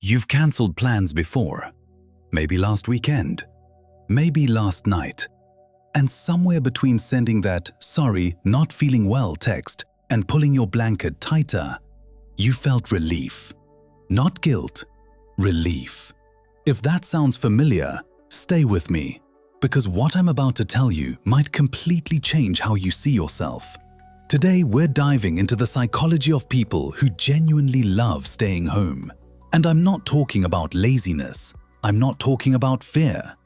You've cancelled plans before, maybe last weekend, maybe last night. And somewhere between sending that "sorry, not feeling well" text and pulling your blanket tighter, you felt relief. Not guilt, relief. If that sounds familiar, stay with me, because what I'm about to tell you might completely change how you see yourself. Today, we're diving into the psychology of people who genuinely love staying home. And I'm not talking about laziness. I'm not talking about fear.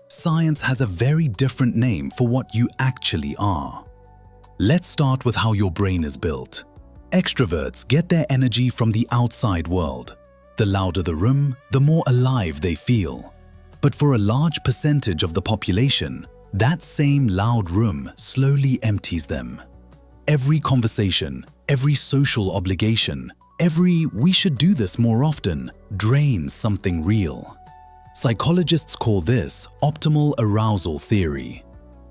Science has a very different name for what you actually are. Let's start with how your brain is built. Extroverts get their energy from the outside world. The louder the room, the more alive they feel. But for a large percentage of the population, that same loud room slowly empties them. Every conversation, every social obligation, every "we should do this more often" drains something real. Psychologists call this optimal arousal theory.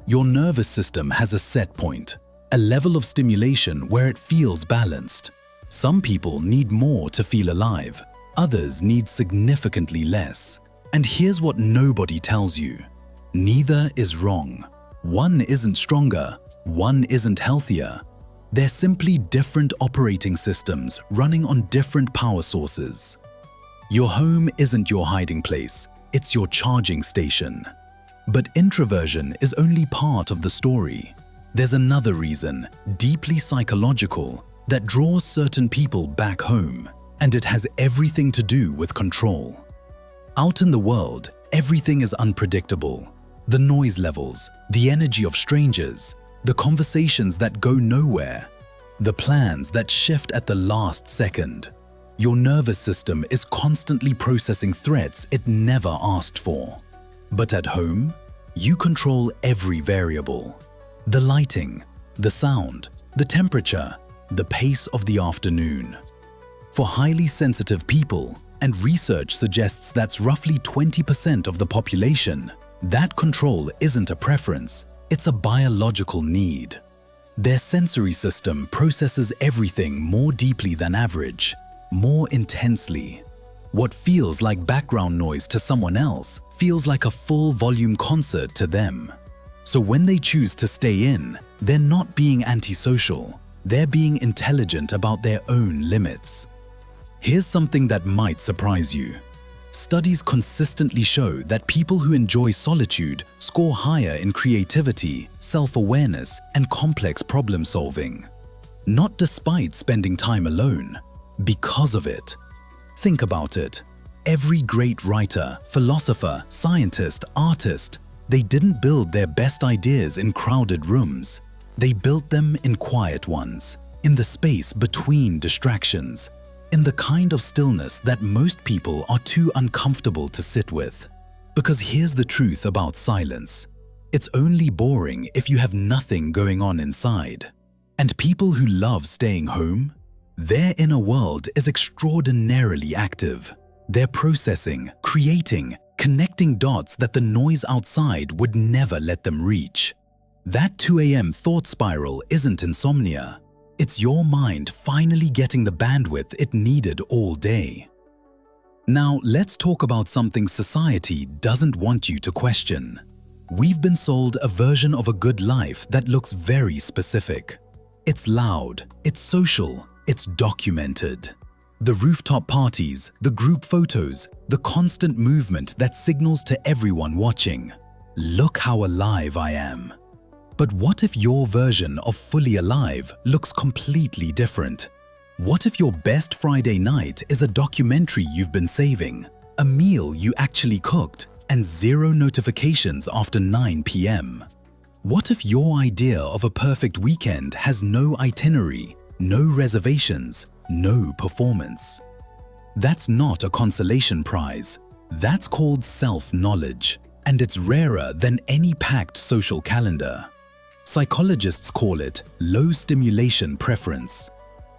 Your nervous system has a set point, a level of stimulation where it feels balanced. Some people need more to feel alive, others need significantly less. And here's what nobody tells you. Neither is wrong. One isn't stronger, one isn't healthier. They're simply different operating systems running on different power sources. Your home isn't your hiding place, it's your charging station. But introversion is only part of the story. There's another reason, deeply psychological, that draws certain people back home, and it has everything to do with control. Out in the world, everything is unpredictable. The noise levels, the energy of strangers, the conversations that go nowhere, the plans that shift at the last second. Your nervous system is constantly processing threats it never asked for. But at home, you control every variable. The lighting, the sound, the temperature, the pace of the afternoon. For highly sensitive people, and research suggests that's roughly 20% of the population, that control isn't a preference, it's a biological need. Their sensory system processes everything more deeply than average, more intensely. What feels like background noise to someone else feels like a full-volume concert to them. So when they choose to stay in, they're not being antisocial, they're being intelligent about their own limits. Here's something that might surprise you. Studies consistently show that people who enjoy solitude score higher in creativity, self-awareness, and complex problem-solving. Not despite spending time alone, because of it. Think about it. Every great writer, philosopher, scientist, artist, they didn't build their best ideas in crowded rooms. They built them in quiet ones, in the space between distractions, in the kind of stillness that most people are too uncomfortable to sit with. Because here's the truth about silence. It's only boring if you have nothing going on inside. And people who love staying home, their inner world is extraordinarily active. They're processing, creating, connecting dots that the noise outside would never let them reach. That 2 a.m. thought spiral isn't insomnia. It's your mind finally getting the bandwidth it needed all day. Now, let's talk about something society doesn't want you to question. We've been sold a version of a good life that looks very specific. It's loud, it's social, it's documented. The rooftop parties, the group photos, the constant movement that signals to everyone watching, "Look how alive I am." But what if your version of fully alive looks completely different? What if your best Friday night is a documentary you've been saving, a meal you actually cooked, and 0 notifications after 9 p.m.? What if your idea of a perfect weekend has no itinerary, no reservations, no performance? That's not a consolation prize. That's called self-knowledge, and it's rarer than any packed social calendar. Psychologists call it low-stimulation preference.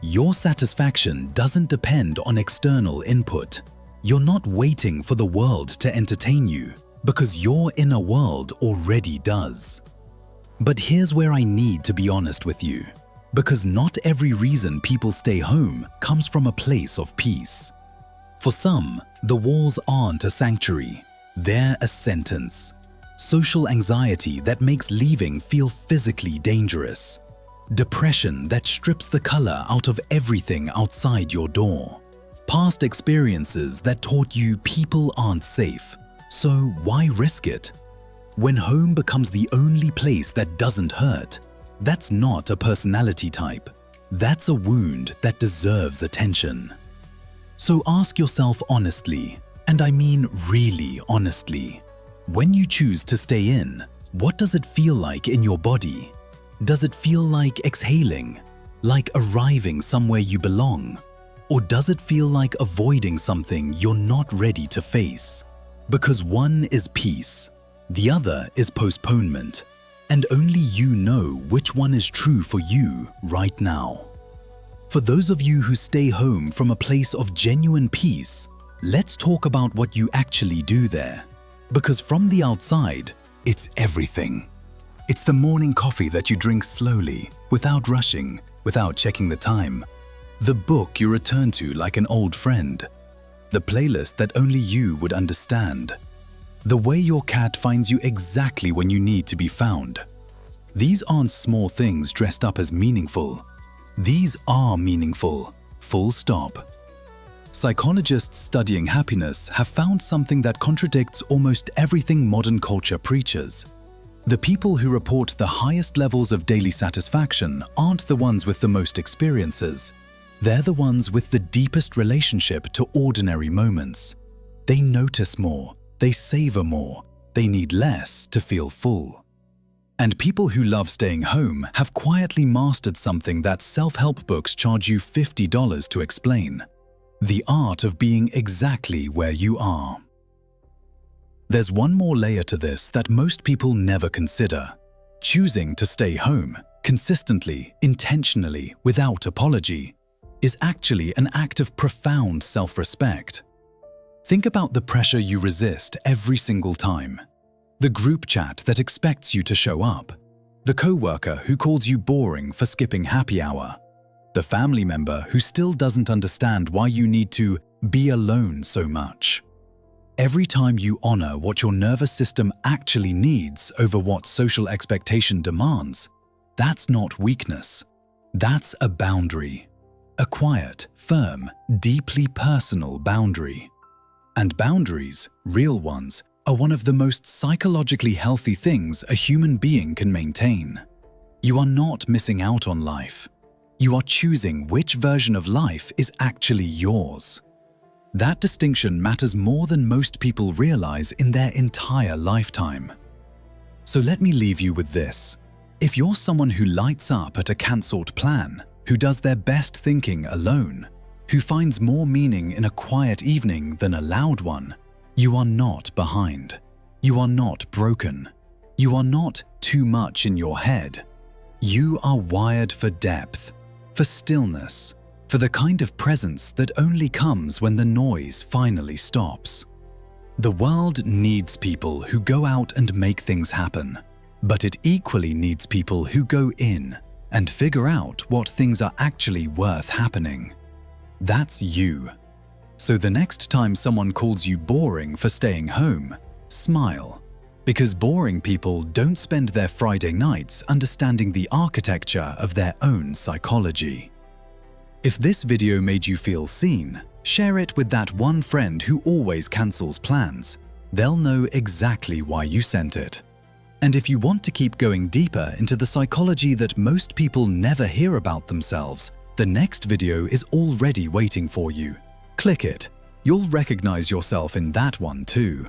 Your satisfaction doesn't depend on external input. You're not waiting for the world to entertain you, because your inner world already does. But here's where I need to be honest with you, because not every reason people stay home comes from a place of peace. For some, the walls aren't a sanctuary, they're a sentence. Social anxiety that makes leaving feel physically dangerous. Depression that strips the color out of everything outside your door. Past experiences that taught you people aren't safe, so why risk it? When home becomes the only place that doesn't hurt, that's not a personality type. That's a wound that deserves attention. So ask yourself honestly, and I mean really honestly, when you choose to stay in, what does it feel like in your body? Does it feel like exhaling, like arriving somewhere you belong? Or does it feel like avoiding something you're not ready to face? Because one is peace, the other is postponement, and only you know which one is true for you right now. For those of you who stay home from a place of genuine peace, let's talk about what you actually do there. Because from the outside, it's everything. It's the morning coffee that you drink slowly, without rushing, without checking the time. The book you return to like an old friend. The playlist that only you would understand. The way your cat finds you exactly when you need to be found. These aren't small things dressed up as meaningful. These are meaningful, full stop. Psychologists studying happiness have found something that contradicts almost everything modern culture preaches. The people who report the highest levels of daily satisfaction aren't the ones with the most experiences. They're the ones with the deepest relationship to ordinary moments. They notice more, they savor more, they need less to feel full. And people who love staying home have quietly mastered something that self-help books charge you $50 to explain. The art of being exactly where you are. There's one more layer to this that most people never consider. Choosing to stay home, consistently, intentionally, without apology, is actually an act of profound self-respect. Think about the pressure you resist every single time. The group chat that expects you to show up. The coworker who calls you boring for skipping happy hour. The family member who still doesn't understand why you need to be alone so much. Every time you honor what your nervous system actually needs over what social expectation demands, that's not weakness. That's a boundary. A quiet, firm, deeply personal boundary. And boundaries, real ones, are one of the most psychologically healthy things a human being can maintain. You are not missing out on life. You are choosing which version of life is actually yours. That distinction matters more than most people realize in their entire lifetime. So let me leave you with this. If you're someone who lights up at a cancelled plan, who does their best thinking alone, who finds more meaning in a quiet evening than a loud one, you are not behind. You are not broken. You are not too much in your head. You are wired for depth, for stillness, for the kind of presence that only comes when the noise finally stops. The world needs people who go out and make things happen, but it equally needs people who go in and figure out what things are actually worth happening. That's you. So the next time someone calls you boring for staying home, smile. Because boring people don't spend their Friday nights understanding the architecture of their own psychology. If this video made you feel seen, share it with that one friend who always cancels plans. They'll know exactly why you sent it. And if you want to keep going deeper into the psychology that most people never hear about themselves, the next video is already waiting for you. Click it. You'll recognize yourself in that one too.